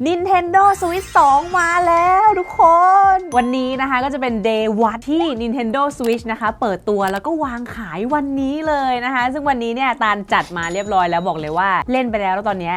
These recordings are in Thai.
Nintendo Switch 2 มาแล้วทุกคน วันนี้นะคะก็จะเป็น Day 1ที่ Nintendo Switch นะคะเปิดตัวแล้วก็วางขายวันนี้เลยนะคะซึ่งวันนี้เนี่ยตาลจัดมาเรียบร้อยแล้วบอกเลยว่าเล่นไปแล้วตอนนี้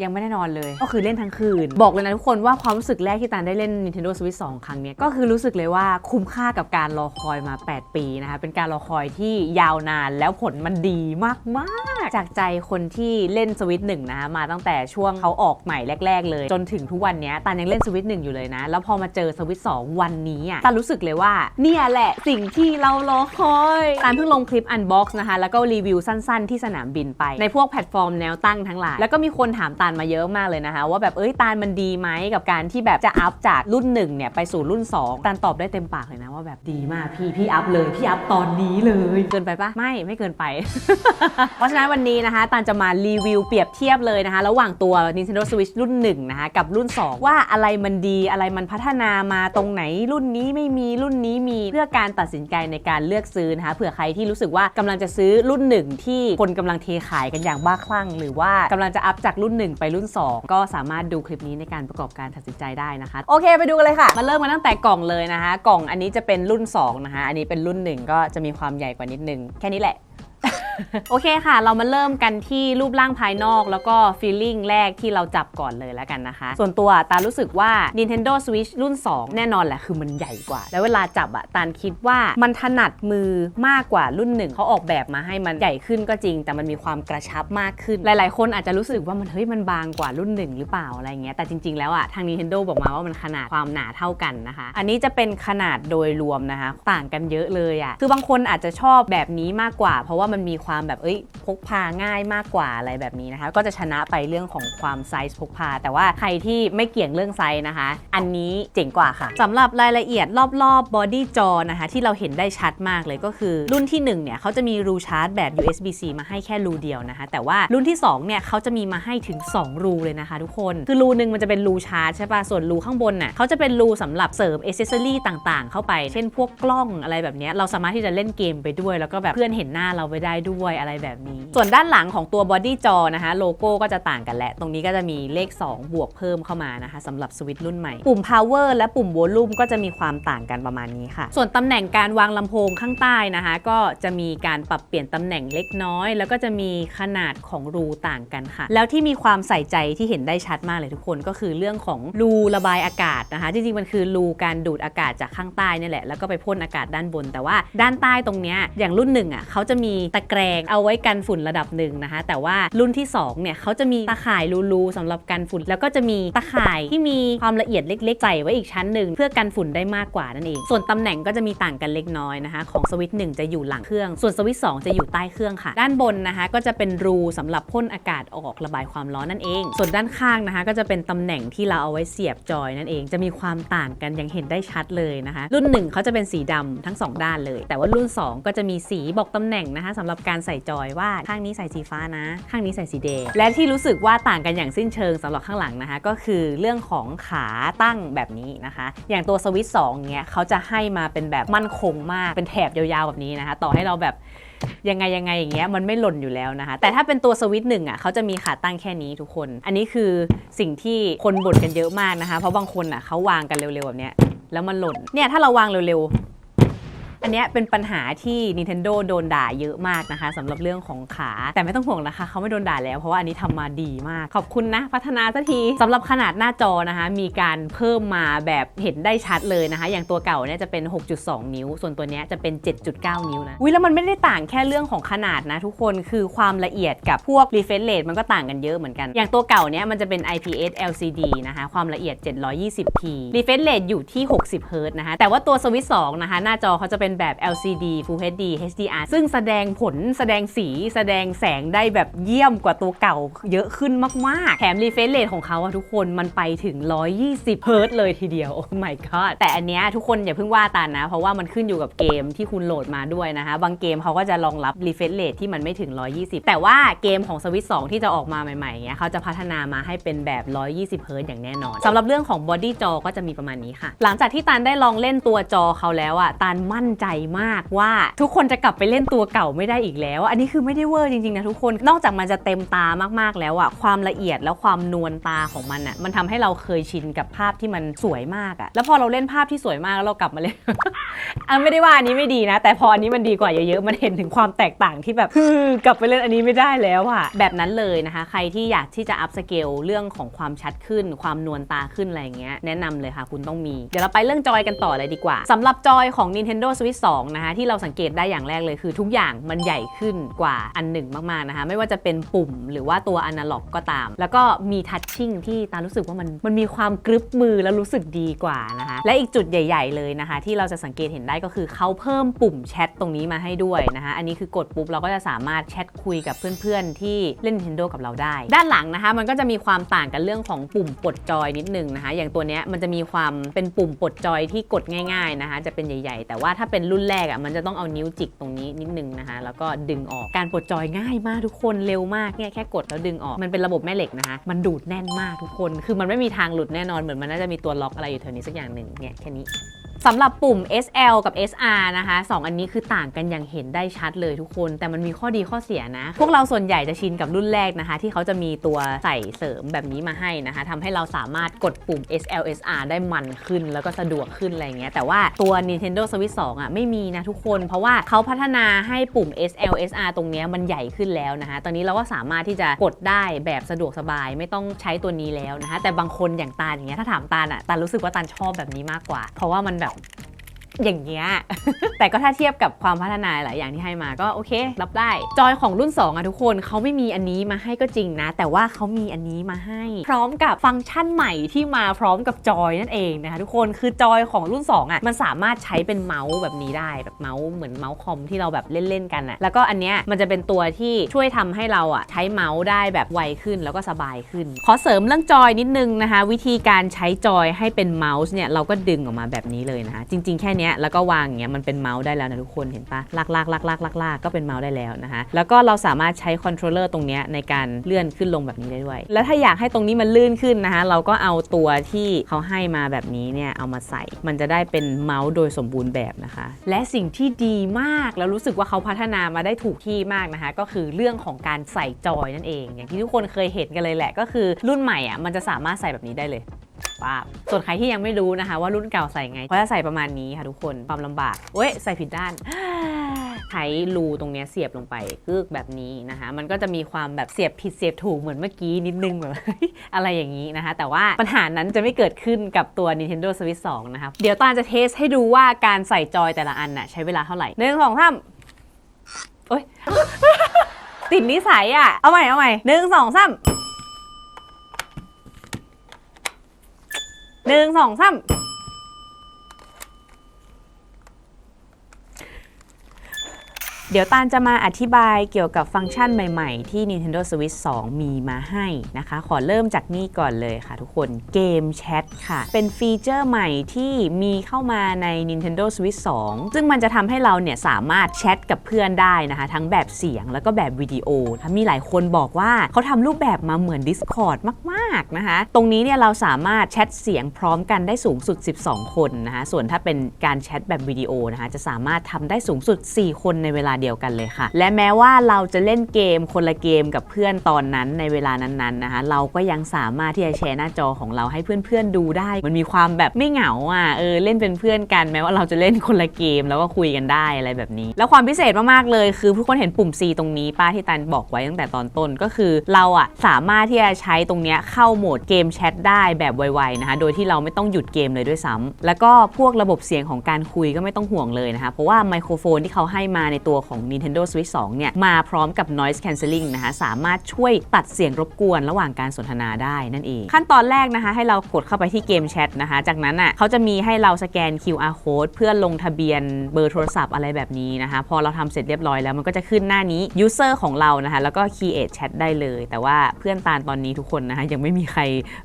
ยังไม่ได้นอนเลยก็คือเล่นทั้งคืนบอกเลยนะทุกคนว่าความรู้สึกแรกที่ตาลได้เล่น Nintendo Switch 2 ครั้งนี้ก็คือรู้สึกเลยว่าคุ้มค่ากับการรอคอยมา8ปีนะคะเป็นการรอคอยที่ยาวนานแล้วผลมันดีมากๆจากใจคนที่เล่น Switch 1นะคะมาตั้งแต่ช่วงเขาออกใหม่แรกๆเลยจนถึงทุกวันนี้ตาลยังเล่น Switch 1อยู่เลยนะแล้วพอมาเจอ Switch 2 วันนี้ตาลรู้สึกเลยว่าเนี่ยแหละสิ่งที่เรารอคอยตาลเพิ่งลงคลิป Unbox นะคะแล้วก็รีวิวสั้นๆที่สนามบินไปในพวกแพลตฟอร์มแนวตั้งทั้งหลายแล้วก็มีคนถามตาลมาเยอะมากเลยนะคะว่าแบบตาลมันดีไหมกับการที่แบบจะอัพจากรุ่น1เนี่ยไปสู่รุ่น2ตาลตอบได้เต็มปากเลยนะว่าแบบดีมากพี่อัพเลยพี่อัพตอนนี้เลยเกินไปปะไม่เกินไป เพราะฉะนั้นวันนี้นะคะตาลจะมารีวิวเปรียบเทียบเลยนะคะระหว่างตัว Nintendo Switch รุ่น1นะคะกับรุ่น2ว่าอะไรมันดีอะไรมันพัฒนามาตรงไหนรุ่นนี้ไม่มีรุ่นนี้มีเพื่อการตัดสินใจในการเลือกซื้อนะคะเผื่อใครที่รู้สึกว่ากำลังจะซื้อรุ่น1ที่คนกำลังเทขายกันอย่างบ้าคลั่งหรือว่ากำลังจะอัพจากรุ่น1ไปรุ่น2ก็สามารถดูคลิปนี้ในการประกอบการตัดสินใจได้นะคะโอเคไปดูกันเลยค่ะมาเริ่มกันตั้งแต่กล่องเลยนะคะกล่องอันนี้จะเป็นรุ่น2นะคะอันนี้เป็นรุ่น1ก็จะมีความใหญ่กว่านิดนึงแค่นี้แหละ โอเคค่ะเรามาเริ่มกันที่รูปร่างภายนอกแล้วก็ฟีลลิ่งแรกที่เราจับก่อนเลยแล้วกันนะคะส่วนตัวตารู้สึกว่า Nintendo Switch รุ่น2แน่นอนแหละคือมันใหญ่กว่าแล้วเวลาจับตาคิดว่ามันถนัดมือมากกว่ารุ่น1เขาออกแบบมาให้มันใหญ่ขึ้นก็จริงแต่มันมีความกระชับมากขึ้นหลายๆคนอาจจะรู้สึกว่ามันบางกว่ารุ่น1หรือเปล่าอะไรเงี้ยแต่จริงๆแล้วทาง Nintendo บอกมาว่ามันขนาดความหนาเท่ากันนะคะอันนี้จะเป็นขนาดโดยรวมนะคะต่างกันเยอะเลยคือบางคนอาจจะชอบแบบนี้มากกว่าเพราะว่ามันมีความแบบพกพาง่ายมากกว่าอะไรแบบนี้นะคะก็จะชนะไปเรื่องของความไซส์พกพาแต่ว่าใครที่ไม่เกี่ยงเรื่องไซส์นะคะอันนี้เจ๋งกว่าค่ะสำหรับรายละเอียดรอบๆบอดี้จอนะคะที่เราเห็นได้ชัดมากเลยก็คือรุ่นที่1เนี่ยเขาจะมีรูชาร์จแบบ USB-C มาให้แค่รูเดียวนะคะแต่ว่ารุ่นที่2เนี่ยเขาจะมีมาให้ถึง2รูเลยนะคะทุกคนคือรูนึงมันจะเป็นรูชาร์จใช่ป่ะส่วนรูข้างบนน่ะเขาจะเป็นรูสำหรับเสริมอิเซสซอรี่ต่างๆเข้าไปเช่นพวกกล้องอะไรแบบนี้เราสามารถที่จะเล่นเกมไปด้วยแล้วก็แบบเพื่อนเห็นหน้าเราไปได้ด้วยอะไรแบบนี้ส่วนด้านหลังของตัวบอดี้จอนะคะโลโก้ก็จะต่างกันแหละตรงนี้ก็จะมีเลข2บวกเพิ่มเข้ามานะคะสำหรับสวิตช์รุ่นใหม่ปุ่ม power และปุ่ม volume ก็จะมีความต่างกันประมาณนี้ค่ะส่วนตำแหน่งการวางลำโพงข้างใต้นะคะก็จะมีการปรับเปลี่ยนตำแหน่งเล็กน้อยแล้วก็จะมีขนาดของรูต่างกันค่ะแล้วที่มีความใส่ใจที่เห็นได้ชัดมากเลยทุกคนก็คือเรื่องของรูระบายอากาศนะคะจริงๆมันคือรูการดูดอากาศจากข้างใต้นี่แหละแล้วก็ไปพ่นอากาศด้านบนแต่ว่าด้านใต้ตรงนี้อย่างรุ่น1เขาจะมีตะแกรงเอาไว้กันฝุ่นระดับหนึ่งนะคะแต่ว่ารุ่นที่2เนี่ยเขาจะมีตะข่ายรูๆสำหรับกันฝุ่นแล้วก็จะมีตะข่ายที่มีความละเอียดเล็กๆใส่ไว้อีกชั้นหนึ่งเพื่อกันฝุ่นได้มากกว่านั่นเองส่วนตำแหน่งก็จะมีต่างกันเล็กน้อยนะคะของสวิตช์1จะอยู่หลังเครื่องส่วนสวิตช์2จะอยู่ใต้เครื่องค่ะด้านบนนะคะก็จะเป็นรูสำหรับพ่นอากาศออกระบายความร้อนนั่นเองส่วนด้านข้างนะคะก็จะเป็นตำแหน่งที่เราเอาไว้เสียบจอยนั่นเองจะมีความต่างกันอย่างเห็นได้ชัดเลยนะคะรุ่น1เขาจะเป็นสีดำทั้ง2ด้านเลยแต่ว่ารุ่น2ก็จะมีสีบอกตำแหน่งนะคะสำหรับการใส่จอยว่าข้างนี้ใส่สีฟ้านะข้างนี้ใส่สีแดงและที่รู้สึกว่าต่างกันอย่างสิ้นเชิงสำหรับข้างหลังนะคะก็คือเรื่องของขาตั้งแบบนี้นะคะอย่างตัวสวิตช์2เนี้ยเขาจะให้มาเป็นแบบมั่นคงมากเป็นแถบยาวๆแบบนี้นะคะต่อให้เราแบบยังไงอย่างเงี้ยมันไม่หล่นอยู่แล้วนะคะแต่ถ้าเป็นตัวสวิตช์1เขาจะมีขาตั้งแค่นี้ทุกคนอันนี้คือสิ่งที่คนบ่นกันเยอะมากนะคะเพราะบางคนเขาวางกันเร็วๆแบบเนี้ยแล้วมันหล่นเนี่ยถ้าเราวางเร็วๆอันนี้เป็นปัญหาที่ Nintendo โดนด่าเยอะมากนะคะสำหรับเรื่องของขาแต่ไม่ต้องห่วงนะคะเขาไม่โดนด่าแล้วเพราะว่าอันนี้ทำมาดีมากขอบคุณนะพัฒนาสักทีสำหรับขนาดหน้าจอนะคะมีการเพิ่มมาแบบเห็นได้ชัดเลยนะคะอย่างตัวเก่าเนี่ยจะเป็น 6.2 นิ้วส่วนตัวนี้จะเป็น 7.9 นิ้วนะแล้วมันไม่ได้ต่างแค่เรื่องของขนาดนะทุกคนคือความละเอียดกับพวก refresh rate มันก็ต่างกันเยอะเหมือนกันอย่างตัวเก่าเนี่ยมันจะเป็น IPS LCD นะคะความละเอียด 720p refresh rate อยู่ที่60 Hz นะคะแต่ว่าตัว Switch 2นะคะหน้าจอเขาจะเป็นแบบ LCD Full HD HDR ซึ่งแสดงผลแสดงสีแสดงแสงได้แบบเยี่ยมกว่าตัวเก่าเยอะขึ้นมากๆแถม refresh rate ของเขาทุกคนมันไปถึง120 Hz เลยทีเดียว Oh my god แต่อันเนี้ยทุกคนอย่าเพิ่งว่าตานะเพราะว่ามันขึ้นอยู่กับเกมที่คุณโหลดมาด้วยนะคะบางเกมเขาก็จะรองรับ refresh rate ที่มันไม่ถึง120แต่ว่าเกมของ Switch 2 ที่จะออกมาใหม่ๆเงี้ยเขาจะพัฒนามาให้เป็นแบบ120 Hz อย่างแน่นอนสำหรับเรื่องของ body จอก็จะมีประมาณนี้ค่ะหลังจากที่ตาลได้ลองเล่นตัวจอเขาแล้วตาลมั่น ใจมากว่าทุกคนจะกลับไปเล่นตัวเก่าไม่ได้อีกแล้วอันนี้คือไม่ได้เวอร์จริงๆนะทุกคนนอกจากมันจะเต็มตามากๆแล้วอะความละเอียดแล้วความนวลตาของมันอะมันทำให้เราเคยชินกับภาพที่มันสวยมากอะแล้วพอเราเล่นภาพที่สวยมากแล้วเรากลับมาเล่น ไม่ได้ว่าอันนี้ไม่ดีนะแต่พออันนี้มันดีกว่าเยอะๆมันเห็นถึงความแตกต่างที่แบบกลับไปเล่นอันนี้ไม่ได้แล้วอะแบบนั้นเลยนะคะใครที่อยากที่จะอัพสเกลเรื่องของความชัดขึ้นความนวลตาขึ้นอะไรอย่างเงี้ยแนะนำเลยค่ะคุณต้องมีเดี๋ยวเราไปเรื่องจอยกันต่อเลยดีกว่าสำหรับจอยของ Nintendo Switch 2 นะคะที่เราสังเกตได้อย่างแรกเลยคือทุกอย่างมันใหญ่ขึ้นกว่าอันหนึ่งมากๆนะคะไม่ว่าจะเป็นปุ่มหรือว่าตัวอนาล็อกก็ตามแล้วก็มีทัชชิ่งที่ตารู้สึกว่ามันมีความกรึบมือแล้วรู้สึกดีกว่านะคะและอีกจุดใหญ่ๆเลยนะคะที่เราจะสังเกตเห็นได้ก็คือเขาเพิ่มปุ่มแชทตรงนี้มาให้ด้วยนะคะอันนี้คือกดปุ๊บเราก็จะสามารถแชทคุยกับเพื่อนๆที่เล่น Nintendo กับเราได้ด้านหลังนะคะมันก็จะมีความต่างกันเรื่องของปุ่มปลดจอยนิดนึงนะคะอย่างตัวเนี้ยมันจะมีความเป็นปุ่มปลดจอยที่กดง่ายๆนะคะจะเป็นใหญ่ๆแต่ว่าถ้าเป็นรุ่นแรกอ่ะมันจะต้องเอานิ้วจิกตรงนี้นิดนึงนะคะแล้วก็ดึงออกการปลดจอยง่ายมากทุกคนเร็วมากเนี่ยแค่กดแล้วดึงออกมันเป็นระบบแม่เหล็กนะคะมันดูดแน่นมากทุกคนคือมันไม่มีทางหลุดแน่นอนเหมือนมันน่าจะมีตัวล็อกอะไรอยู่แถวนี้สักอย่างหนึ่งเนี่ยแค่นี้สำหรับปุ่ม SL กับ SR นะคะ2อันนี้คือต่างกันอย่างเห็นได้ชัดเลยทุกคนแต่มันมีข้อดีข้อเสียนะพวกเราส่วนใหญ่จะชินกับรุ่นแรกนะคะที่เขาจะมีตัวใส่เสริมแบบนี้มาให้นะคะทำให้เราสามารถกดปุ่ม SL SR ได้มันขึ้นแล้วก็สะดวกขึ้นอะไรเงี้ยแต่ว่าตัว Nintendo Switch 2 อ่ะไม่มีนะทุกคนเพราะว่าเขาพัฒนาให้ปุ่ม SL SR ตรงนี้มันใหญ่ขึ้นแล้วนะคะตอนนี้เราก็สามารถที่จะกดได้แบบสะดวกสบายไม่ต้องใช้ตัวนี้แล้วนะคะแต่บางคนอย่างตาอย่างเงี้ยถ้าถามตาอ่ะตารู้สึกว่าตาชอบแบบนี้มากกว่าเพราะว่ามันแบบอย่างเงี้ย แต่ก็ถ้าเทียบกับความพัฒนาหลายอย่างที่ให้มาก็โอเครับได้จอยของรุ่น2อ่ะทุกคนเขาไม่มีอันนี้มาให้ก็จริงนะแต่ว่าเขามีอันนี้มาให้พร้อมกับฟังก์ชันใหม่ที่มาพร้อมกับจอยนั่นเองนะคะทุกคนคือจอยของรุ่น2อ่ะมันสามารถใช้เป็นเมาส์แบบนี้ได้แบบเมาส์เหมือนเมาส์คอมที่เราแบบเล่นๆกันอ่ะแล้วก็อันเนี้ยมันจะเป็นตัวที่ช่วยทำให้เราอ่ะใช้เมาส์ได้แบบไวขึ้นแล้วก็สบายขึ้นขอเสริมเรื่องจอยนิดนึงนะคะวิธีการใช้จอยให้เป็นเมาส์เนี่ยเราก็ดึงออกมาแบบนี้เลยนะคะจริงๆแค่เนี้ยแล้วก็วางอย่างเงี้ยมันเป็นเมาส์ได้แล้วนะทุกคนเห็นปะลากก็เป็นเมาส์ได้แล้วนะคะแล้วก็เราสามารถใช้คอนโทรลเลอร์ตรงเนี้ยในการเลื่อนขึ้นลงแบบนี้ได้ด้วยแล้วถ้าอยากให้ตรงนี้มันลื่นขึ้นนะคะเราก็เอาตัวที่เขาให้มาแบบนี้เนี่ยเอามาใส่มันจะได้เป็นเมาส์โดยสมบูรณ์แบบนะคะและสิ่งที่ดีมากแล้วรู้สึกว่าเขาพัฒนามาได้ถูกที่มากนะคะก็คือเรื่องของการใส่จอยนั่นเองอย่างที่ทุกคนเคยเห็นกันเลยแหละก็คือรุ่นใหม่อ่ะมันจะสามารถใส่แบบนี้ได้เลยส่วนใครที่ยังไม่รู้นะคะว่ารุ่นเก่าใส่ไงเขาจะใส่ประมาณนี้ค่ะทุกคนความลำบากเว้ยใส่ผิดด้านใช้รูตรงนี้เสียบลงไปกึกแบบนี้นะคะมันก็จะมีความแบบเสียบผิดเสียบถูกเหมือนเมื่อกี้นิดนึงแบบ อะไรอย่างนี้นะคะแต่ว่าปัญหานั้นจะไม่เกิดขึ้นกับตัว Nintendo Switch 2 นะคะเดี๋ยวตาจะเทสให้ดูว่าการใส่จอยแต่ละอันน่ะใช้เวลาเท่าไหร่1 2 3โอ๊ย ติดนิสัยอ่ะเอาใหม่1 2 3 1 2 3เดี๋ยวตาลจะมาอธิบายเกี่ยวกับฟังก์ชันใหม่ๆที่ Nintendo Switch 2 มีมาให้นะคะขอเริ่มจากนี่ก่อนเลยค่ะทุกคนเกมแชทค่ะเป็นฟีเจอร์ใหม่ที่มีเข้ามาใน Nintendo Switch 2 ซึ่งมันจะทำให้เราเนี่ยสามารถแชทกับเพื่อนได้นะคะทั้งแบบเสียงแล้วก็แบบวิดีโอมีหลายคนบอกว่าเขาทำรูปแบบมาเหมือน Discord มากๆนะคะตรงนี้เนี่ยเราสามารถแชทเสียงพร้อมกันได้สูงสุด12 คนนะคะส่วนถ้าเป็นการแชทแบบวิดีโอนะคะจะสามารถทำได้สูงสุด4 คนในเวลาเดียวกันเลยค่ะและแม้ว่าเราจะเล่นเกมคนละเกมกับเพื่อนตอนนั้นในเวลานั้นๆนะคะเราก็ยังสามารถที่จะแชร์หน้าจอของเราให้เพื่อนๆดูได้มันมีความแบบไม่เหงาอ่ะเล่นเป็นเพื่อนกันแม้ว่าเราจะเล่นคนละเกมแล้วก็คุยกันได้อะไรแบบนี้แล้วความพิเศษมากๆเลยคือทุกคนเห็นปุ่ม C ตรงนี้ป้าที่ตันบอกไว้ตั้งแต่ตอนต้นก็คือเราอ่ะสามารถที่จะใช้ตรงนี้เข้าโหมดเกมแชทได้แบบไวๆนะคะโดยที่เราไม่ต้องหยุดเกมเลยด้วยซ้ำแล้วก็พวกระบบเสียงของการคุยก็ไม่ต้องห่วงเลยนะคะเพราะว่าไมโครโฟนที่เขาให้มาในตัวของ Nintendo Switch 2 เนี่ยมาพร้อมกับ noise cancelling นะคะสามารถช่วยตัดเสียงรบกวนระหว่างการสนทนาได้นั่นเองขั้นตอนแรกนะคะให้เรากดเข้าไปที่เกมแชทนะคะจากนั้นเขาจะมีให้เราสแกน QR code เพื่อลงทะเบียนเบอร์โทรศัพท์อะไรแบบนี้นะคะพอเราทำเสร็จเรียบร้อยแล้วมันก็จะขึ้นหน้านี้ user ของเรานะคะแล้วก็ create chat ได้เลยแต่ว่าเพื่อนตาลตอนนี้ทุกคนนะคะยังไม่มีใคร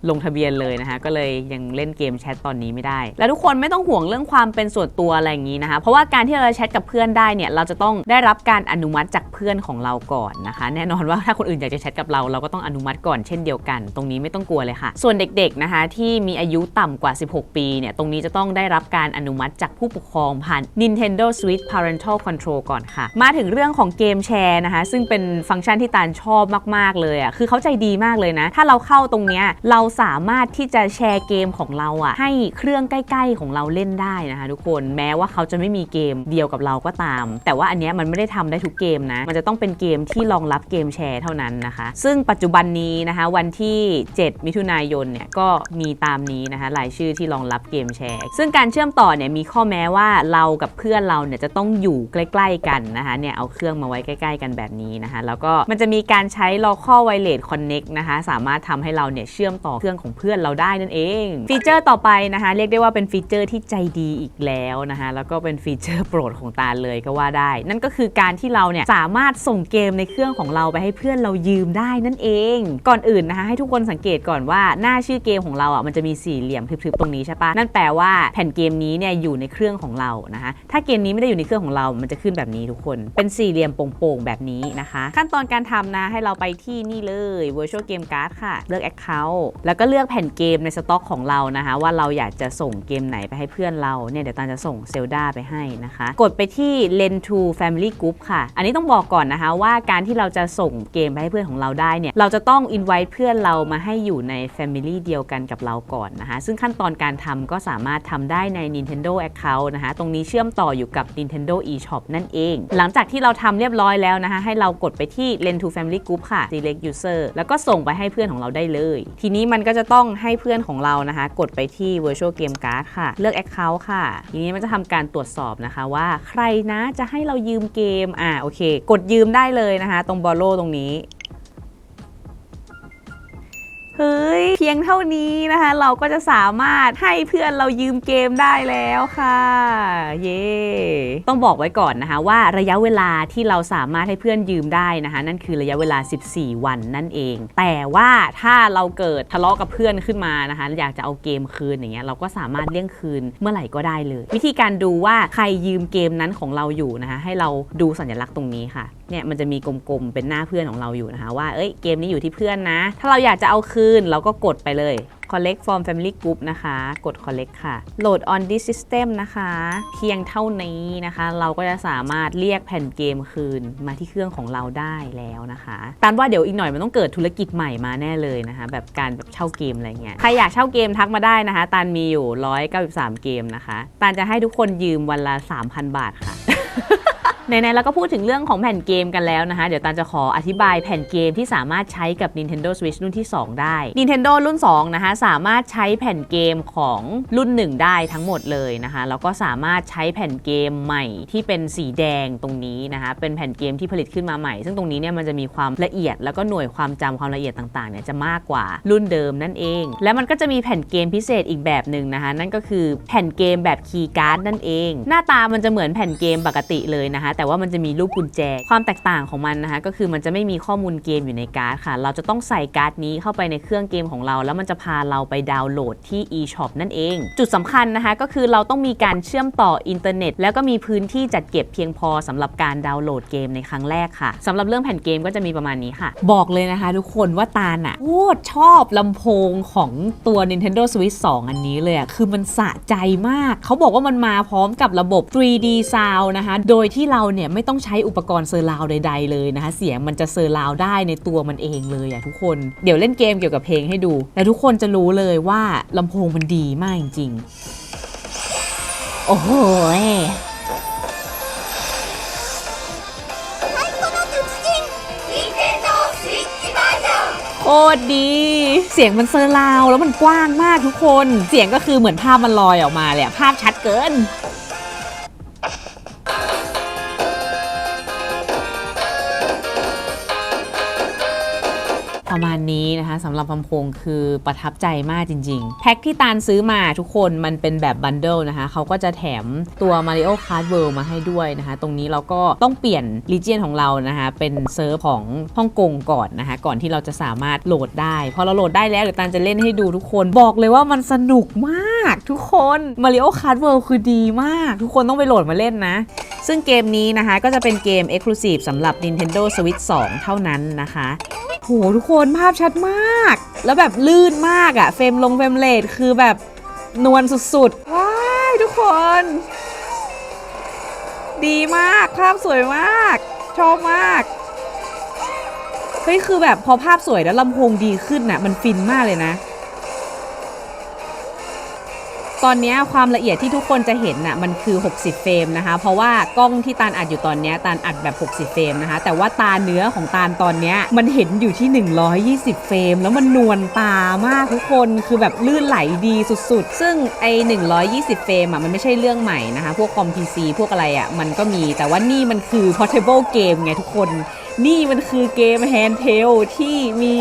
ลงทะเบียนเลยนะคะก็เลยยังเล่นเกมแชทตอนนี้ไม่ได้และทุกคนไม่ต้องห่วงเรื่องความเป็นส่วนตัวอะไรอย่างนี้นะคะเพราะว่าการที่เราจะแชทกับเพื่อนได้เนี่ยเราจะต้องไ ได้รับการอนุมัติจากเพื่อนของเราก่อนนะคะแน่นอนว่าถ้าคนอื่นอยากจะแชทกับเราก็ต้องอนุมัติก่อนเช่นเดียวกันตรงนี้ไม่ต้องกลัวเลยค่ะส่วนเด็กๆนะคะที่มีอายุต่ำกว่า16ปีเนี่ยตรงนี้จะต้องได้รับการอนุมัติจากผู้ปกครองผ่าน Nintendo Switch Parental Control ก่อนค่ะมาถึงเรื่องของเกมแชร์นะคะซึ่งเป็นฟังก์ชันที่ตาลชอบมากๆเลยอ่ะคือเขาใจดีมากเลยนะถ้าเราเข้าตรงเนี้ยเราสามารถที่จะแชร์เกมของเราอ่ะให้เครื่องใกล้ๆของเราเล่นได้นะคะทุกคนแม้ว่าเขาจะไม่มีเกมเดียวกับเราก็ตามแต่ว่าอันเนี้ยมันไม่ได้ทำได้ทุกเกมนะมันจะต้องเป็นเกมที่รองรับเกมแชร์เท่านั้นนะคะซึ่งปัจจุบันนี้นะคะวันที่7 มิถุนายนเนี่ยก็มีตามนี้นะคะรายชื่อที่รองรับเกมแชร์ซึ่งการเชื่อมต่อเนี่ยมีข้อแม้ว่าเรากับเพื่อนเราเนี่ยจะต้องอยู่ใกล้ๆกันนะคะเนี่ยเอาเครื่องมาไว้ใกล้ๆกันแบบนี้นะคะแล้วก็มันจะมีการใช้ Local Wireless Connect นะคะสามารถทำให้เราเนี่ยเชื่อมต่อเครื่องของเพื่อนเราได้นั่นเองฟีเจอร์ต่อไปนะคะเรียกได้ว่าเป็นฟีเจอร์ที่ใจดีอีกแล้วนะคะแล้วก็เป็นฟีเจอร์โปรดของตาเลยก็ว่าได้นั่นก็คือการที่เราเนี่ยสามารถส่งเกมในเครื่องของเราไปให้เพื่อนเรายืมได้นั่นเองก่อนอื่นนะคะให้ทุกคนสังเกตก่อนว่าหน้าชื่อเกมของเราอ่ะมันจะมีสี่เหลี่ยมทึบๆตรงนี้ใช่ปะนั่นแปลว่าแผ่นเกมนี้เนี่ยอยู่ในเครื่องของเรานะคะถ้าเกมนี้ไม่ได้อยู่ในเครื่องของเรามันจะขึ้นแบบนี้ทุกคนเป็นสี่เหลี่ยมโป่งๆแบบนี้นะคะขั้นตอนการทำนะให้เราไปที่นี่เลย Virtual Game Card ค่ะเลือก Account แล้วก็เลือกแผ่นเกมในสต็อกของเรานะคะว่าเราอยากจะส่งเกมไหนไปให้เพื่อนเราเนี่ยเดี๋ยวตาจะส่ง Zelda ไปให้นะคะกดไปที่ Lend to Family Group ค่ะอันนี้ต้องบอกก่อนนะคะว่าการที่เราจะส่งเกมไปให้เพื่อนของเราได้เนี่ยเราจะต้อง invite เพื่อนเรามาให้อยู่ใน Family เดียวกันกับเราก่อนนะคะซึ่งขั้นตอนการทำก็สามารถทำได้ใน Nintendo Account นะคะตรงนี้เชื่อมต่ออยู่กับ Nintendo eShop นั่นเองหลังจากที่เราทำเรียบร้อยแล้วนะคะให้เรากดไปที่ Lend to Family Group ค่ะ Select User แล้วก็ส่งไปให้เพื่อนของเราได้เลยทีนี้มันก็จะต้องให้เพื่อนของเรานะคะกดไปที่ Virtual Game Card ค่ะเลือก Account ค่ะทีนี้มันจะทำการตรวจสอบนะคะว่าใครนะจะให้เรายืมเกมโอเคกดยืมได้เลยนะคะตรง Borrow ตรงนี้เฮ้ยเพียงเท่านี้นะคะเราก็จะสามารถให้เพื่อนเรายืมเกมได้แล้วค่ะเย้ต้องบอกไว้ก่อนนะคะว่าระยะเวลาที่เราสามารถให้เพื่อนยืมได้นะคะนั่นคือระยะเวลา14 วันนั่นเองแต่ว่าถ้าเราเกิดทะเลาะกับเพื่อนขึ้นมานะคะอยากจะเอาเกมคืนอย่างเงี้ยเราก็สามารถเลี่ยงคืนเมื่อไหร่ก็ได้เลยวิธีการดูว่าใครยืมเกมนั้นของเราอยู่นะคะให้เราดูสัญลักษณ์ตรงนี้ค่ะเนี่ยมันจะมีกลมๆเป็นหน้าเพื่อนของเราอยู่นะคะว่าเกมนี้อยู่ที่เพื่อนนะถ้าเราอยากจะเอาคืนเราก็กดไปเลย collect from family group นะคะกด collect ค่ะ load on this system นะคะเพียงเท่านี้นะคะเราก็จะสามารถเรียกแผ่นเกมคืนมาที่เครื่องของเราได้แล้วนะคะตามว่าเดี๋ยวอีกหน่อยมันต้องเกิดธุรกิจใหม่มาแน่เลยนะคะแบบการแบบเช่าเกมอะไรเงี้ยใครอยากเช่าเกมทักมาได้นะคะตานมีอยู่193เกมนะคะตานจะให้ทุกคนยืมวันละ 3,000 บาทค่ะ ไหนๆเราก็พูดถึงเรื่องของแผ่นเกมกันแล้วนะคะเดี๋ยวตาลจะขออธิบายแผ่นเกมที่สามารถใช้กับ Nintendo Switch รุ่นที่ 2 ได้ Nintendo รุ่น 2 นะคะสามารถใช้แผ่นเกมของรุ่น 1 ได้ทั้งหมดเลยนะคะแล้วก็สามารถใช้แผ่นเกมใหม่ที่เป็นสีแดงตรงนี้นะคะเป็นแผ่นเกมที่ผลิตขึ้นมาใหม่ซึ่งตรงนี้เนี่ยมันจะมีความละเอียดแล้วก็หน่วยความจำความละเอียดต่างๆเนี่ยจะมากกว่ารุ่นเดิมนั่นเองและมันก็จะมีแผ่นเกมพิเศษอีกแบบหนึ่งนะคะนั่นก็คือแผ่นเกมแบบคีย์การ์ดนั่นเองหน้าตามันจะเหมือนแผ่นเกมปกติเลยนะคะแต่ว่ามันจะมีรูปกุญแจความแตกต่างของมันนะคะก็คือมันจะไม่มีข้อมูลเกมอยู่ในการ์ดค่ะเราจะต้องใส่การ์ดนี้เข้าไปในเครื่องเกมของเราแล้วมันจะพาเราไปดาวน์โหลดที่ eShop นั่นเองจุดสำคัญนะคะก็คือเราต้องมีการเชื่อมต่ออินเทอร์เน็ตแล้วก็มีพื้นที่จัดเก็บเพียงพอสำหรับการดาวน์โหลดเกมในครั้งแรกค่ะสำหรับเรื่องแผ่นเกมก็จะมีประมาณนี้ค่ะบอกเลยนะคะทุกคนว่าตาลโคตรชอบลำโพงของตัว Nintendo Switch 2 อันนี้เลยคือมันสะใจมากเขาบอกว่ามันมาพร้อมกับระบบ 3D Sound นะคะโดยที่เราเนี่ยไม่ต้องใช้อุปกรณ์เซอร์ราวด์ใดๆเลยนะคะเสียงมันจะเซอร์ราวด์ได้ในตัวมันเองเลยทุกคนเดี๋ยวเล่นเกมเกี่ยวกับเพลงให้ดูแล้วทุกคนจะรู้เลยว่าลำโพงมันดีมากจริงๆโอ้โหโคตรดีเสียงมันเซอร์ราวด์แล้วมันกว้างมากทุกคนเสียงก็คือเหมือนภาพมันลอยออกมาเลยภาพชัดเกินประมาณนี้นะคะสำหรับลำโพงคือประทับใจมากจริงๆแพ็คที่ตาลซื้อมาทุกคนมันเป็นแบบบันเดิลนะคะเขาก็จะแถมตัว Mario Kart World มาให้ด้วยนะคะตรงนี้เราก็ต้องเปลี่ยน Region ของเรานะคะเป็นเซิร์ฟของฮ่องกงก่อนนะคะก่อนที่เราจะสามารถโหลดได้พอเราโหลดได้แล้วเดี๋ยวตาลจะเล่นให้ดูทุกคนบอกเลยว่ามันสนุกมาก ากทุกคน Mario Kart World คือดีมากทุกคนต้องไปโหลดมาเล่นนะซึ่งเกมนี้นะคะก็จะเป็นเกม Exclusive สำหรับ Nintendo Switch 2 เท่านั้นนะคะโหทุกคนภาพชัดมากแล้วแบบลื่นมากอะเฟรมเรทคือแบบนวลสุดๆว้ายทุกคนดีมากภาพสวยมากชอบมากเฮ้ยคือแบบพอภาพสวยแล้วลำโพงดีขึ้นน่ะมันฟินมากเลยนะตอนนี้ความละเอียดที่ทุกคนจะเห็นน่ะมันคือ60เฟรมนะคะเพราะว่ากล้องที่ตาลอัดอยู่ตอนนี้ตาลอัดแบบ60เฟรมนะคะแต่ว่าตาเนื้อของตาลตอนนี้มันเห็นอยู่ที่120เฟรมแล้วมันนวลตามากทุกคนคือแบบลื่นไหลดีสุดๆซึ่งไอ้120เฟรมอ่ะมันไม่ใช่เรื่องใหม่นะคะพวกคอม PC พวกอะไรอ่ะมันก็มีแต่ว่านี่มันคือ portable game ไงทุกคนนี่มันคือเกม handheld ที่มี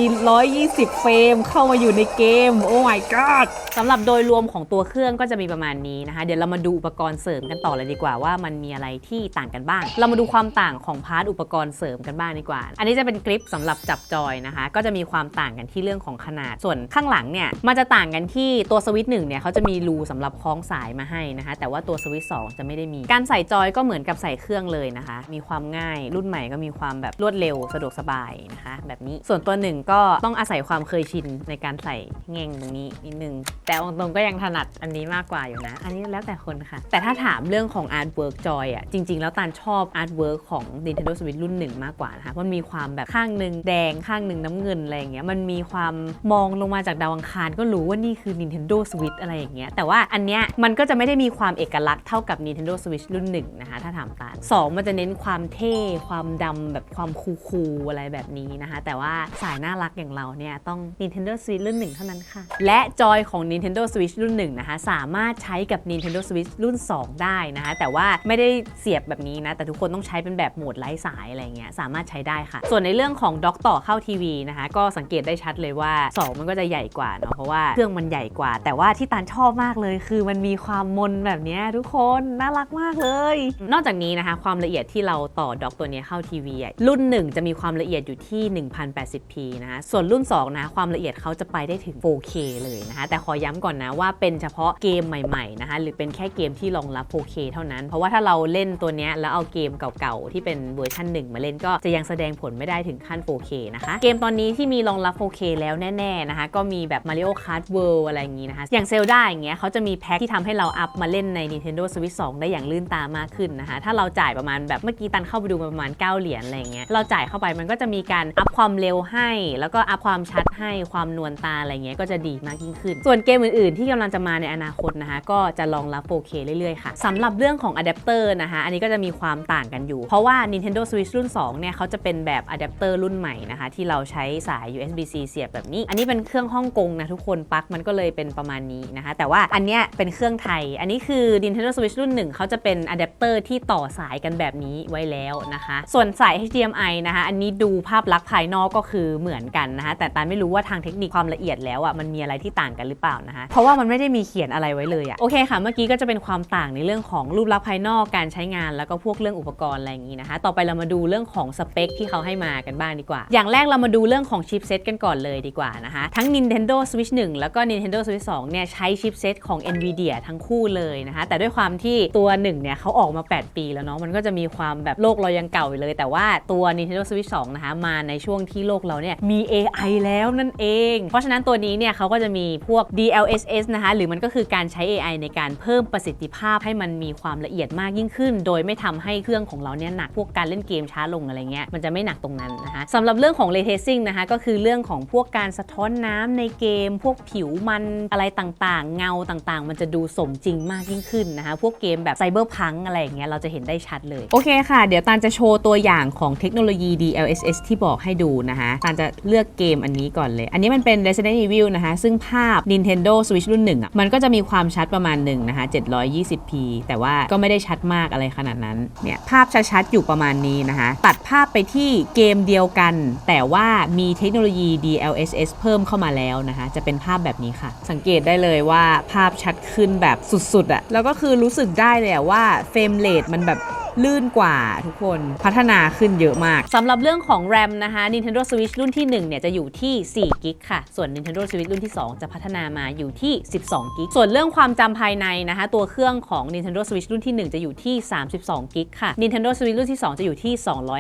120เฟรมเข้ามาอยู่ในเกมโอ้ my god สำหรับโดยรวมของตัวเครื่องก็จะมีประมาณนี้นะคะเดี๋ยวเรามาดูอุปกรณ์เสริมกันต่อเลยดีกว่าว่ามันมีอะไรที่ต่างกันบ้างเรามาดูความต่างของพาร์ทอุปกรณ์เสริมกันบ้างดีกว่าอันนี้จะเป็นกริปสำหรับจับจอยนะคะก็จะมีความต่างกันที่เรื่องของขนาดส่วนข้างหลังเนี่ยมันจะต่างกันที่ตัวสวิตช์1เนี่ยเขาจะมีรูสำหรับคล้องสายมาให้นะคะแต่ว่าตัวสวิตช์2จะไม่ได้มีการใส่จอยก็เหมือนกับใส่เครื่องเลยนะคะมีความง่ายรุ่นใหม่ก็มีความแบบรวดเร็วสะดวกสบายนะคะแบบนี้ส่วนตัวหนึ่งก็ต้องอาศัยความเคยชินในการใส่แง่งตรงนี้นิดนึงแต่ตรงก็ยังถนัดอันนี้มากกว่าอยู่นะอันนี้แล้วแต่คนค่ะแต่ถ้าถามเรื่องของ Artwork Joy อ่ะจริงๆแล้วตาลชอบ Artwork ของ Nintendo Switch รุ่น1มากกว่านะคะมันมีความแบบข้างหนึ่งแดงข้างหนึ่งน้ำเงินอะไรอย่างเงี้ยมันมีความมองลงมาจากดาวอังคารก็รู้ว่านี่คือ Nintendo Switch อะไรอย่างเงี้ยแต่ว่าอันเนี้ยมันก็จะไม่ได้มีความเอกลักษณ์เท่ากับ Nintendo Switch รุ่น1นะคะถ้าถามตาล2มันจะเน้นความเท่ความดำแบบความคูลๆอะไรแบบนี้นะคะแต่ว่าสายน่ารักอย่างเราเนี่ยต้อง Nintendo Switch รุ่น1เท่านั้นค่ะและจอยของ Nintendo Switch รุ่น1นะคะสามารถใช้กับ Nintendo Switch รุ่น2ได้นะคะแต่ว่าไม่ได้เสียบแบบนี้นะแต่ทุกคนต้องใช้เป็นแบบโหมดไร้สายอะไรเงี้ยสามารถใช้ได้ค่ะส่วนในเรื่องของด็อกต่อเข้าทีวีนะคะก็สังเกตได้ชัดเลยว่า2มันก็จะใหญ่กว่าเนาะเพราะว่าเครื่องมันใหญ่กว่าแต่ว่าที่ตาลชอบมากเลยคือมันมีความมนแบบนี้ทุกคนน่ารักมากเลยนอกจากนี้นะคะความละเอียดที่เราต่อด็อกตัวนี้เข้าทีวีรุ่น1จะมีความละเอียดอยู่ที่ 1080p นะคะส่วนรุ่น2นะความละเอียดเขาจะไปได้ถึง 4K เลยนะคะแต่ขอย้ำก่อนนะว่าเป็นเฉพาะเกมใหม่ๆนะคะหรือเป็นแค่เกมที่รองรับ 4K เท่านั้นเพราะว่าถ้าเราเล่นตัวนี้แล้วเอาเกมเก่าๆที่เป็นเวอร์ชัน1มาเล่นก็จะยังแสดงผลไม่ได้ถึงขั้น 4K นะคะเกมตอนนี้ที่มีรองรับ 4K แล้วแน่ๆนะคะก็มีแบบ Mario Kart World อะไรอย่างงี้นะคะอย่าง Zelda อย่างเงี้ยเขาจะมีแพ็คที่ทำให้เราอัพมาเล่นใน Nintendo Switch 2 ได้อย่างลื่นตามากขึ้นนะคะถ้าเราจ่ายประมาณแบบเมื่อกี้ตันเข้าไปดูประมาณ9เหรียญอะไรอย่างเงี้ยเราจ่ายเข้าไปมันก็จะมีการอัพความเร็วให้แล้วก็อัพความชัดให้ความนวลตาอะไรเงี้ยก็จะดีมากยิ่งขึ้นส่วนเกมอื่นๆที่กำลังจะมาในอนาคตนะคะก็จะรองรับ 4K เรื่อยๆค่ะสำหรับเรื่องของอะแดปเตอร์นะคะอันนี้ก็จะมีความต่างกันอยู่เพราะว่า Nintendo Switch รุ่น2เนี่ยเขาจะเป็นแบบอะแดปเตอร์รุ่นใหม่นะคะที่เราใช้สาย USB-C เสียบแบบนี้อันนี้เป็นเครื่องฮ่องกงนะทุกคนปลั๊กมันก็เลยเป็นประมาณนี้นะคะแต่ว่าอันเนี้ยเป็นเครื่องไทยอันนี้คือ Nintendo Switch รุ่น1เขาจะเป็นอะแดปเตอร์ที่ต่อสายกันแบบนี้ไว้แล้วนะคะส่วนสาย HDMI นะคะอันนี้ดูภาพลักษณ์ภายนอกก็คือเหมือนกันนะคะแต่ตาไม่รู้ว่าทางเทคนิคความละเอียดแล้วอ่ะมันมีอะไรที่ต่างกันหรือเปล่านะคะเพราะว่ามันไม่ได้มีเขียนอะไรไว้เลยอ่ะโอเคค่ะเมื่อกี้ก็จะเป็นความต่างในเรื่องของรูปลักษณ์ภายนอกการใช้งานแล้วก็พวกเรื่องอุปกรณ์อะไรอย่างนี้นะคะต่อไปเรามาดูเรื่องของสเปคที่เขาให้มากันบ้างดีกว่าอย่างแรกเรามาดูเรื่องของชิปเซตกันก่อนเลยดีกว่านะคะทั้ง Nintendo Switch 1 แล้วก็ Nintendo Switch 2 เนี่ยใช้ชิปเซตของ Nvidia ทั้งคู่เลยนะคะแต่ด้วยความที่ตัว1เนี่ยเขาออกมา8ปีแล้วเนาะมันก็จะมีความแบบโลกเรายังเก่าอยู่เลยแต่ว่าตัว Nintendo Switch 2 นะคะมาในช่วงที่โลกเราเนี่ยมี AI แล้วนั่นเองเพราะฉะนั้นตัวนี้เนี่ยเขาก็จะมีพวก DLSS นะคะหรือมันก็คือการใช้ AI ในการเพิ่มประสิทธิภาพให้มันมีความละเอียดมากยิ่งขึ้นโดยไม่ทำให้เครื่องของเราเนี่ยหนักพวกการเล่นเกมช้าลงอะไรเงี้ยมันจะไม่หนักตรงนั้นนะคะสำหรับเรื่องของ Ray Tracing นะคะก็คือเรื่องของพวกการสะท้อนน้ำในเกมพวกผิวมันอะไรต่างๆเงาต่างๆมันจะดูสมจริงมากยิ่งขึ้นนะคะพวกเกมแบบ Cyberpunk อะไรอย่างเงี้ยเราจะเห็นได้ชัดเลยโอเคค่ะเดี๋ยวตาลจะโชว์ตัวอย่างของเทคโนโลยี DLSS ที่บอกให้ดูนะคะตาลจะเลือกเกมอันนี้ก่อนเลยอันนี้มันเป็น Resident Evil นะคะซึ่งภาพ Nintendo Switch รุ่น1อ่ะมันก็จะมีความชัดประมาณหนึ่งนะคะ 720p แต่ว่าก็ไม่ได้ชัดมากอะไรขนาดนั้นเนี่ยภาพชัดๆอยู่ประมาณนี้นะคะตัดภาพไปที่เกมเดียวกันแต่ว่ามีเทคโนโลยี DLSS เพิ่มเข้ามาแล้วนะคะจะเป็นภาพแบบนี้ค่ะสังเกตได้เลยว่าภาพชัดขึ้นแบบสุดๆอ่ะแล้วก็คือรู้สึกได้เลยว่าเฟรมเรทมันแบบ ลื่นกว่าทุกคนพัฒนาขึ้นเยอะมากสำหรับเรื่องของ RAM นะคะ Nintendo Switch รุ่นที่1เนี่ยจะอยู่ที่4 กิกค่ะส่วน Nintendo Switch รุ่นที่2จะพัฒนามาอยู่ที่12 กิกส่วนเรื่องความจำภายในนะคะตัวเครื่องของ Nintendo Switch รุ่นที่1จะอยู่ที่32 กิกค่ะ Nintendo Switch รุ่นที่2จะอยู่ที่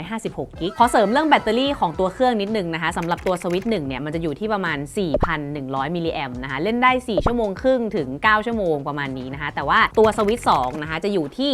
256 กิกขอเสริมเรื่องแบตเตอรี่ของตัวเครื่องนิดนึงนะคะสำหรับตัว Switch 1เนี่ยมันจะอยู่ที่ประมาณ 4,100 มิลลิแอมป์นะคะเล่นได้4 ชั่วโมงครึ่งถึง9 ชั่วโมงประมาณนี้นะคะแต่ว่าตัว Switch 2นะคะจะอยู่ที่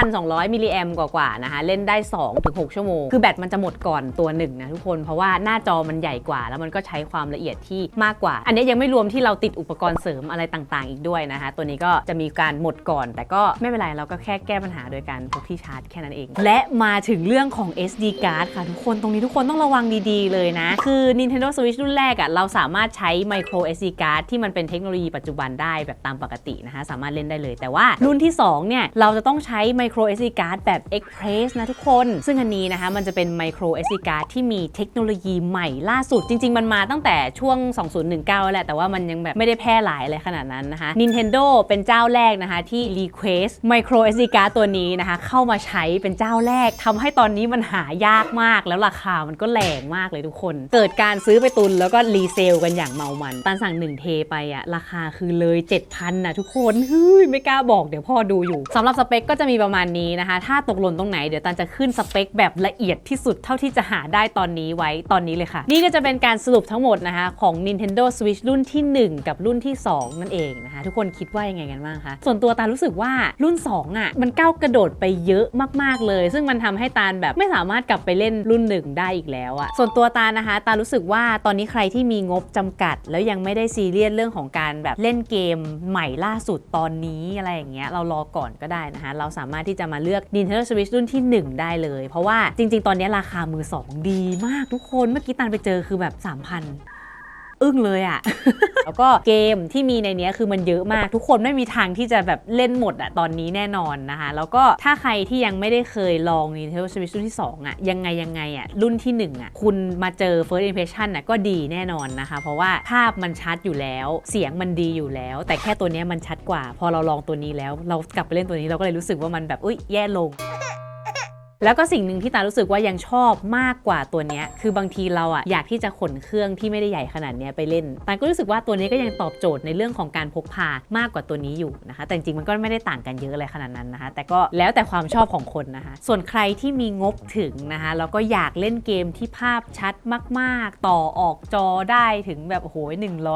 5,200 มิลลิแอมป์กว่าๆนะคะเล่นได้2 ถึง 6 ชั่วโมงคือแบตมันจะหมดก่อนตัว1นะทุกคนเพราะว่าหน้าจอมันใหญ่กว่าแล้วมันก็ใช้ความละเอียดที่มากกว่าอันนี้ยังไม่รวมที่เราติดอุปกรณ์เสริมอะไรต่างๆอีกด้วยนะคะตัวนี้ก็จะมีการหมดก่อนแต่ก็ไม่เป็นไรเราก็แค่แก้ปัญหาโดยการพกที่ชาร์จแค่นั้นเองและมาถึงเรื่องของ SD card ค่ะทุกคนตรงนี้ทุกคนต้องระวังดีๆเลยนะคือ Nintendo Switch รุ่นแรกอ่ะเราสามารถใช้ micro SD card ที่มันเป็นเทคโนโลยีปัจจุบันได้แบบตามปกตินะคะสามารถเล่นได้เลยแต่ว่ารุ่นที่2เนี่ยเราจะต้องใช้ micro SD card แบบ Express นะทุกคนซึ่งอันนี้นะคะมันจะเป็น micro SD card ที่มีเทคโนโลยีใหม่ล่าสุดจริงๆมันมาตั้งแต่ช่วง2019แหละแต่ว่ามันยังแบบไม่ได้แพร่หลายอะไรขนาดนั้นนะคะ Nintendo เป็นเจ้าแรกนะคะที่ request micro SD card ตัวนี้นะคะเข้ามาใช้เป็นเจ้าแรกทำให้ตอนนี้มันหายากมากแล้วราคามันก็แรงมากเลยทุกคนเกิดการซื้อไปตุนแล้วก็รีเซลกันอย่างเมามันตันสั่ง1เทไปอะราคาคือเลย 7,000 นะทุกคนเฮ้ยไม่กล้าบอกเดี๋ยวพ่อดูอยู่สำหรับสเปคก็จะมีประมาณนี้นะคะถ้าตกหล่นตรงไหนเดี๋ยวตันจะขึ้นสเปคแบบละเอียดที่สุดเท่าที่จะหาได้ตอนนี้ไว้ตอนนี้เลยค่ะนี่ก็จะเป็นการสรุปทั้งหมดนะคะของ Nintendo Switch รุ่นที่1กับรุ่นที่2นั่นเองนะคะทุกคนคิดว่ายังไงกันบ้างคะส่วนตัวตารู้สึกว่ารุ่น2อ่ะมันก้าวกระโดดไปเยอะมากๆเลยซึ่งมันทำให้ตาแบบไม่สามารถกลับไปเล่นรุ่น1ได้อีกแล้วอ่ะส่วนตัวตานะคะตารู้สึกว่าตอนนี้ใครที่มีงบจำกัดแล้วยังไม่ได้ซีเรียสเรื่องของการแบบเล่นเกมใหม่ล่าสุดตอนนี้อะไรอย่างเงี้ยเรารอก่อนก็ได้นะคะเราสามารถที่จะมาเลือก Nintendo Switch รุ่นที่1ได้เลยเพราะว่าจริงๆตอนนี้ราคามือ2ดีมากทุกคนเมื่อกี้ตันไปเจอคือแบบ 3,000อึ้งเลยอะแล้วก็เกมที่มีในนี้คือมันเยอะมากทุกคนไม่มีทางที่จะแบบเล่นหมดอะตอนนี้แน่นอนนะคะแล้วก็ถ้าใครที่ยังไม่ได้เคยลอง Nintendo Switch รุ่นที่2อะยังไงอะรุ่นที่1อะคุณมาเจอ First Impression อะก็ดีแน่นอนนะคะเพราะว่าภาพมันชัดอยู่แล้วเสียงมันดีอยู่แล้วแต่แค่ตัวนี้มันชัดกว่าพอเราลองตัวนี้แล้วเรากลับไปเล่นตัวนี้เราก็เลยรู้สึกว่ามันแบบแย่ลงแล้วก็สิ่งหนึ่งที่ตารู้สึกว่ายังชอบมากกว่าตัวนี้คือบางทีเราอะอยากที่จะขนเครื่องที่ไม่ได้ใหญ่ขนาดนี้ไปเล่นตาก็รู้สึกว่าตัวนี้ก็ยังตอบโจทย์ในเรื่องของการพกพามากกว่าตัวนี้อยู่นะคะแต่จริงๆมันก็ไม่ได้ต่างกันเยอะอะไรขนาดนั้นนะคะแต่ก็แล้วแต่ความชอบของคนนะคะส่วนใครที่มีงบถึงนะคะแล้วก็อยากเล่นเกมที่ภาพชัดมากๆต่อออกจอได้ถึงแบบโอ้โห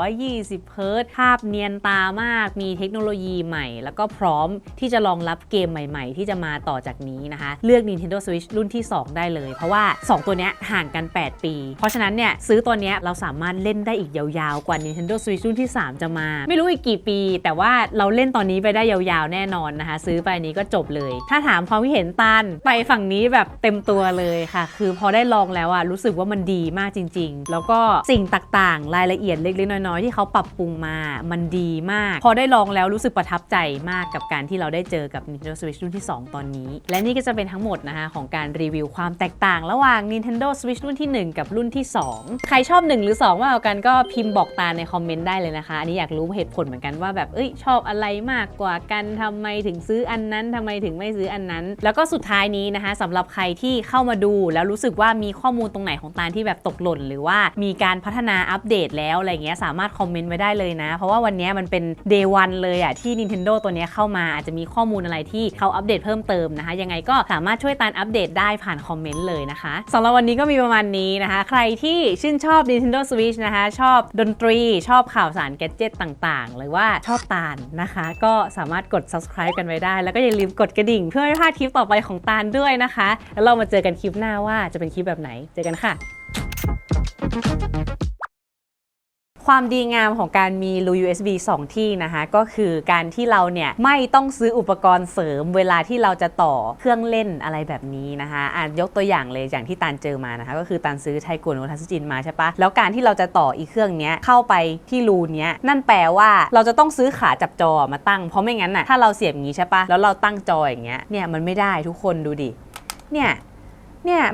120 เฮิร์ตซ์ภาพเนียนตามากมีเทคโนโลยีใหม่แล้วก็พร้อมที่จะรองรับเกมใหม่ๆที่จะมาต่อจากนี้นะคะเลือก Nintendo Switch รุ่นที่2ได้เลยเพราะว่า2ตัวเนี้ยห่างกัน8ปีเพราะฉะนั้นเนี่ยซื้อตัวเนี้ยเราสามารถเล่นได้อีกยาวๆกว่า Nintendo Switch รุ่นที่3จะมาไม่รู้อีกกี่ปีแต่ว่าเราเล่นตอนนี้ไปได้ยาวๆแน่นอนนะคะซื้อไปนี้ก็จบเลยถ้าถามความคิดเห็นตันไปฝั่งนี้แบบเต็มตัวเลยค่ะคือพอได้ลองแล้วอะรู้สึกว่ามันดีมากจริงๆแล้วก็สิ่งต่างๆรายละเอียดเล็กๆน้อยๆที่เขาปรับปรุงมามันดีมากพอได้ลองแล้วรู้สึกประทับใจมากกับการที่เราได้เจอกับ Nintendo Switch รุ่นที่2ตอนนี้และนี่ก็จะเป็นทั้งหมดนะคะของการรีวิวความแตกต่างระหว่าง Nintendo Switch รุ่นที่1กับรุ่นที่2ใครชอบ1หรือ2มากกว่ากันก็พิมพ์บอกตาในคอมเมนต์ได้เลยนะคะอันนี้อยากรู้เหตุผลเหมือนกันว่าแบบชอบอะไรมากกว่ากันทำไมถึงซื้ออันนั้นทำไมถึงไม่ซื้ออันนั้นแล้วก็สุดท้ายนี้นะคะสำหรับใครที่เข้ามาดูแล้วรู้สึกว่ามีข้อมูลตรงไหนของตาที่แบบตกหล่นหรือว่ามีการพัฒนาอัปเดตแล้วอะไรเงี้ยสามารถคอมเมนต์ไว้ได้เลยนะเพราะว่าวันนี้มันเป็น Day 1เลยอะที่ Nintendo ตัวนี้เข้ามาอาจจะมีข้อมูลอะไรที่เขาอัปเดตเพิ่มเติมนะคะยังไงก็สามารถช่วยตาอัปเดตได้ผ่านคอมเมนต์เลยนะคะสำหรับวันนี้ก็มีประมาณนี้นะคะใครที่ชื่นชอบ Nintendo Switch นะคะชอบดนตรีชอบข่าวสารแกดเจ็ตต่างๆหรือว่าชอบตาลนะคะก็สามารถกด subscribe กันไว้ได้แล้วก็อย่าลืมกดกระดิ่งเพื่อไม่พลาดคลิปต่อไปของตาลด้วยนะคะแล้วเรามาเจอกันคลิปหน้าว่าจะเป็นคลิปแบบไหนเจอกันค่ะความดีงามของการมีรู USB 2 ที่นะคะก็คือการที่เราเนี่ยไม่ต้องซื้ออุปกรณ์เสริมเวลาที่เราจะต่อเครื่องเล่นอะไรแบบนี้นะคะยกตัวอย่างเลยอย่างที่ตันเจอมานะคะก็คือตันซื้อไทโกโนทัสจินมาใช่ปะแล้วการที่เราจะต่ออีเครื่องนี้เข้าไปที่รูเนี้ยนั่นแปลว่าเราจะต้องซื้อขาจับจอมาตั้งเพราะไม่งั้นน่ะถ้าเราเสียบอย่างนี้ใช่ปะแล้วเราตั้งจออย่างเงี้ยเนี่ยมันไม่ได้ทุกคนดูดิเนี่ย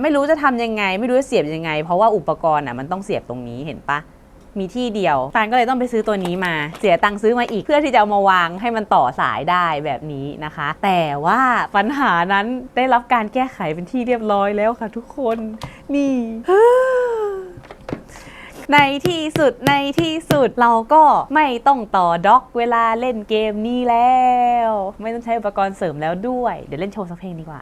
ไม่รู้จะทำยังไงไม่รู้จะเสียบยังไงเพราะว่าอุปกรณ์มันต้องเสียบตรงนี้เห็นปะ มีที่เดียวตาลก็เลยต้องไปซื้อตัวนี้มาเสียตังค์ซื้อมาอีกเพื่อที่จะเอามาวางให้มันต่อสายได้แบบนี้นะคะ แต่ว่าปัญหานั้นได้รับการแก้ไขเป็นที่เรียบร้อยแล้วค่ะทุกคนนี่ ในที่สุดเราก็ไม่ต้องต่อด็อกเวลาเล่นเกมนี้แล้วไม่ต้องใช้อุปกรณ์เสริมแล้วด้วยเดี๋ยวเล่นโชว์สักเพลงดีกว่า